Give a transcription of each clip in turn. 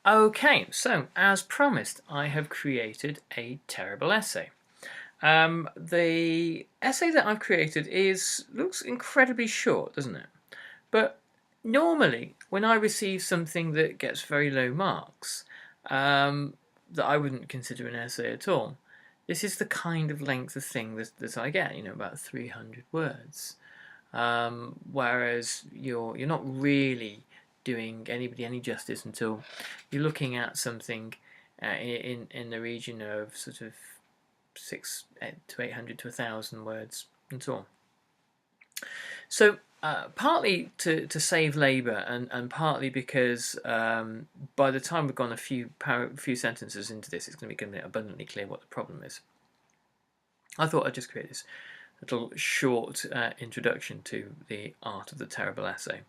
Okay, so as promised, I have created a terrible essay. The essay that I've created looks incredibly short, doesn't it? But normally, when I receive something that gets very low marks, that I wouldn't consider an essay at all, this is the kind of length of thing that I get. About 300 words. Whereas you're not really doing anybody any justice until you're looking at something in the region of sort of 600 to 800 to 1,000 words and so on. So partly to save labour and partly because by the time we've gone a few sentences into this, it's going to be abundantly clear what the problem is. I thought I'd just create this little short introduction to the art of the terrible essay.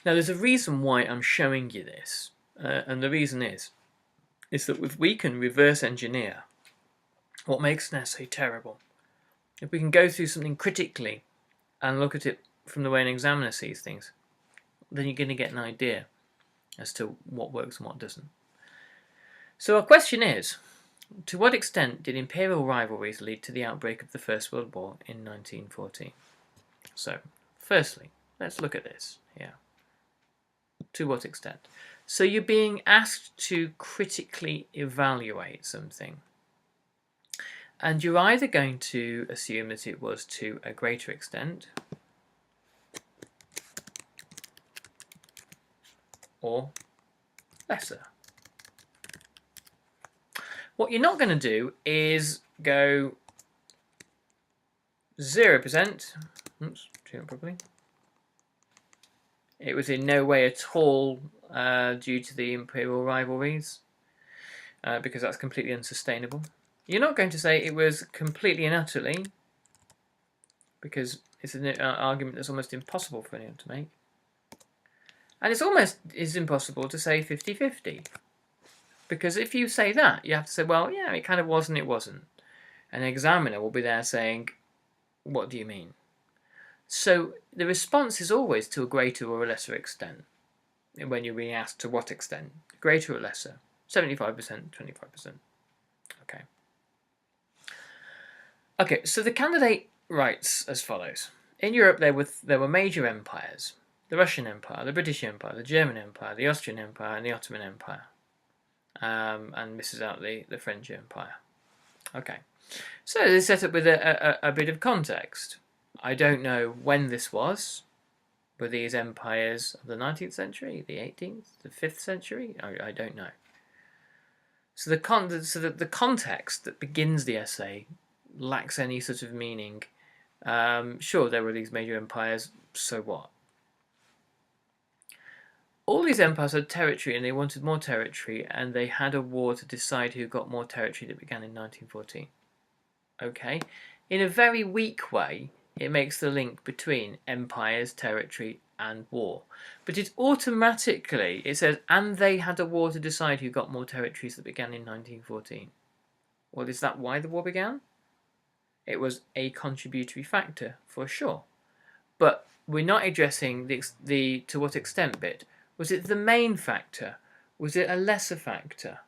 Now, there's a reason why I'm showing you this, and the reason is that if we can reverse engineer what makes an essay terrible, if we can go through something critically and look at it from the way an examiner sees things, then you're going to get an idea as to what works and what doesn't. So our question is, to what extent did imperial rivalries lead to the outbreak of the First World War in 1914? So, firstly, let's look at this here. To what extent? So you're being asked to critically evaluate something. And you're either going to assume that it was to a greater extent, or lesser. What you're not going to do is go 0%. Oops, doing it properly. It was in no way at all due to the imperial rivalries, because that's completely unsustainable. You're not going to say it was completely and utterly, because it's an argument that's almost impossible for anyone to make. And it's almost impossible to say 50-50. Because if you say that, you have to say, well, yeah, it kind of was and it wasn't. An examiner will be there saying, what do you mean? So the response is always to a greater or a lesser extent. When you're being asked to what extent, greater or lesser, 75%, 25%. Okay. Okay, so the candidate writes as follows. In Europe, there were major empires. The Russian Empire, the British Empire, the German Empire, the Austrian Empire, and the Ottoman Empire. And misses out the French Empire. Okay, so they're set up with a bit of context. I don't know when this was. Were these empires of the 19th century, the 18th, the 5th century? I don't know. So the context that begins the essay lacks any sort of meaning. Sure, there were these major empires, so what? All these empires had territory and they wanted more territory, and they had a war to decide who got more territory that began in 1914. Okay? In a very weak way, it makes the link between empires, territory, and war. But it says, and they had a war to decide who got more territories that began in 1914. Well, is that why the war began? It was a contributory factor, for sure. But we're not addressing the to what extent bit. Was it the main factor? Was it a lesser factor?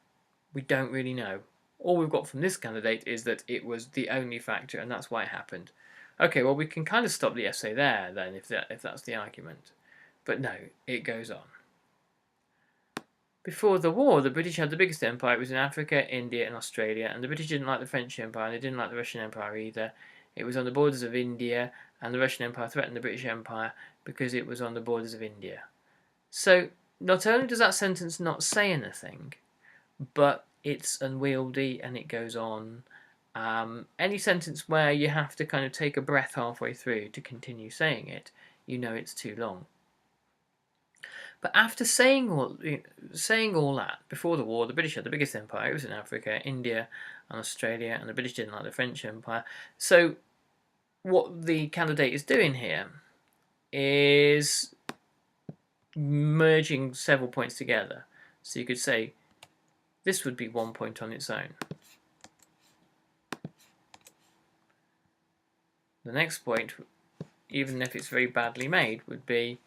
We don't really know. All we've got from this candidate is that it was the only factor, and that's why it happened. Okay, well, we can kind of stop the essay there, then, if that's the argument. But no, it goes on. Before the war, the British had the biggest empire. It was in Africa, India, and Australia, and the British didn't like the French Empire, and they didn't like the Russian Empire either. It was on the borders of India, and the Russian Empire threatened the British Empire because it was on the borders of India. So, not only does that sentence not say anything, but it's unwieldy and it goes on. Any sentence where you have to kind of take a breath halfway through to continue saying it, you know it's too long. But after saying all that, before the war, the British had the biggest empire. It was in Africa, India, and Australia, and the British didn't like the French Empire. So what the candidate is doing here is merging several points together. So you could say this would be one point on its own. The next point, even if it's very badly made, would be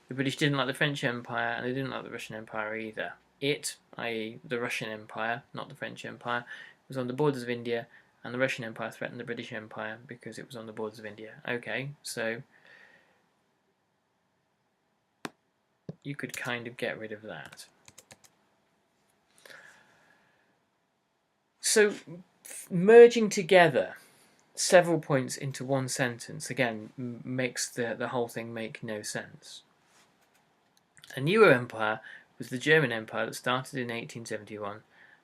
The British didn't like the French Empire, and they didn't like the Russian Empire either. It, i.e. the Russian Empire, not the French Empire, was on the borders of India, and the Russian Empire threatened the British Empire because it was on the borders of India. Okay, so you could kind of get rid of that. So merging together several points into one sentence, again, makes the whole thing make no sense. A newer empire was the German Empire that started in 1871,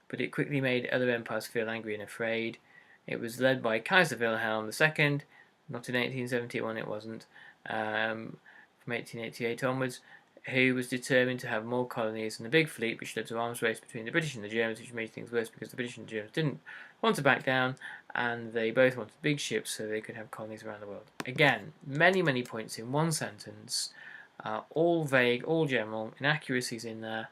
but it quickly made other empires feel angry and afraid. It was led by Kaiser Wilhelm II, not in 1871 it wasn't, from 1888 onwards, who was determined to have more colonies and a big fleet, which led to arms race between the British and the Germans, which made things worse because the British and the Germans didn't want to back down, and they both wanted big ships so they could have colonies around the world. Again, many, many points in one sentence, all vague, all general, inaccuracies in there,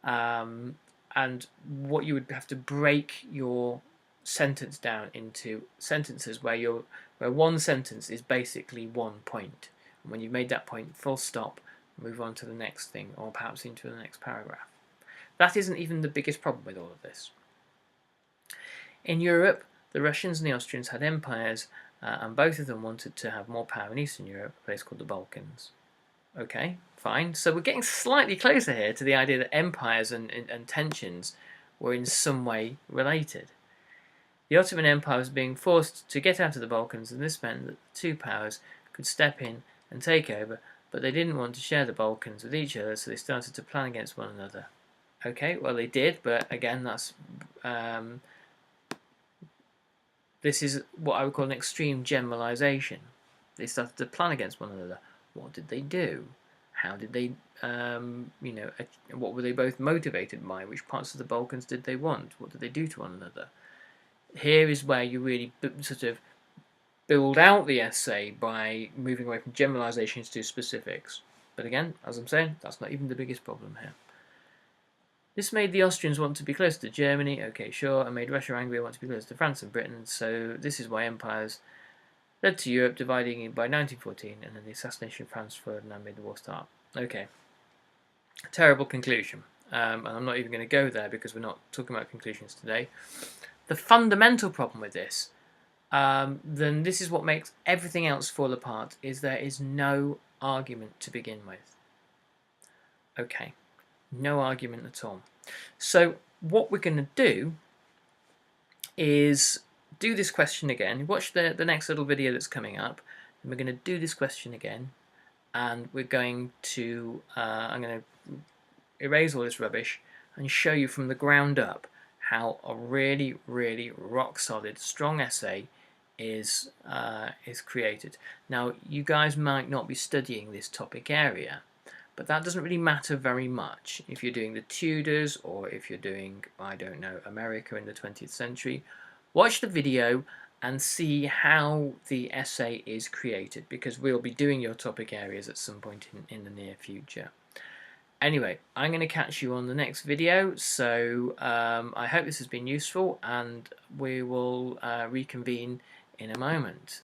and what you would have to break your sentence down into sentences where one sentence is basically one point. And when you've made that point, full stop, move on to the next thing, or perhaps into the next paragraph. That isn't even the biggest problem with all of this. In Europe, the Russians and the Austrians had empires, and both of them wanted to have more power in Eastern Europe, a place called the Balkans. Okay, fine. So we're getting slightly closer here to the idea that empires and tensions were in some way related. The Ottoman Empire was being forced to get out of the Balkans, and this meant that the two powers could step in and take over, but they didn't want to share the Balkans with each other, so they started to plan against one another. Okay, well they did, but again, that's this is what I would call an extreme generalization. They started to plan against one another. What did they do? How did they, what were they both motivated by? Which parts of the Balkans did they want? What did they do to one another? Here is where you really sort of build out the essay by moving away from generalizations to specifics. But again, as I'm saying, that's not even the biggest problem here. This made the Austrians want to be closer to Germany, okay, sure, and made Russia angry and want to be closer to France and Britain, so this is why empires led to Europe dividing by 1914, and then the assassination of Franz Ferdinand made the war start. Okay, terrible conclusion, and I'm not even going to go there because we're not talking about conclusions today. The fundamental problem with this, then this is what makes everything else fall apart, is there is no argument to begin with. Okay, no argument at all. So what we're going to do is do this question again. Watch the next little video that's coming up, and we're going to do this question again, and we're going to I'm going to erase all this rubbish and show you from the ground up how a really, really rock solid, strong essay is created. Now, you guys might not be studying this topic area, but that doesn't really matter very much if you're doing the Tudors or if you're doing, I don't know, America in the 20th century. Watch the video and see how the essay is created, because we'll be doing your topic areas at some point in the near future. Anyway, I'm going to catch you on the next video, so I hope this has been useful, and we will reconvene in a moment.